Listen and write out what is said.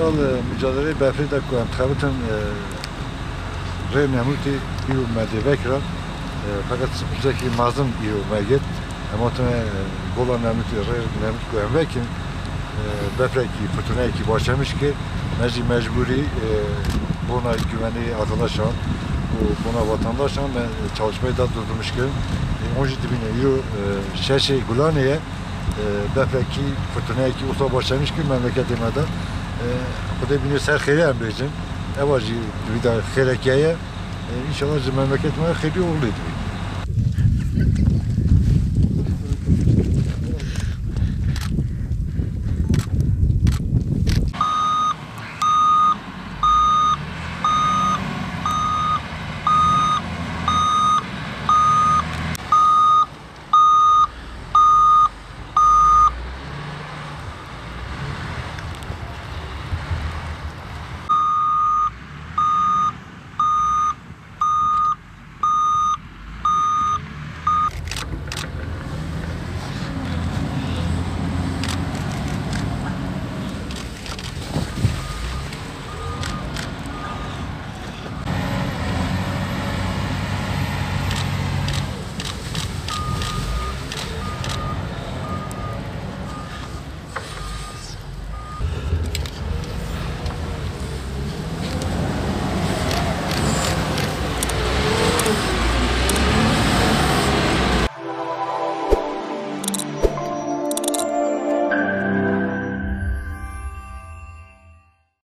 sal mücadele befri de koyam. Tkabıtın rev nemuti iyu medevekra. Fakat sıpıcaki mazım iyu meget. Ama tane gola nemuti rev nemut koyam vekin. Befreki, fırtınayki başlamış ki mecburi buna güvenli arkadaşlar, buna vatandaşlar çalışmayı da durdurmuş ki 17 bin euro şeşe Gulani'ye befreki, fırtınayki usta başlamış ki memleketime de bu da bini serxeyre emreyeceğim. Evacı bir daha xerekiye inşallah memleketime xeyri oğluydu.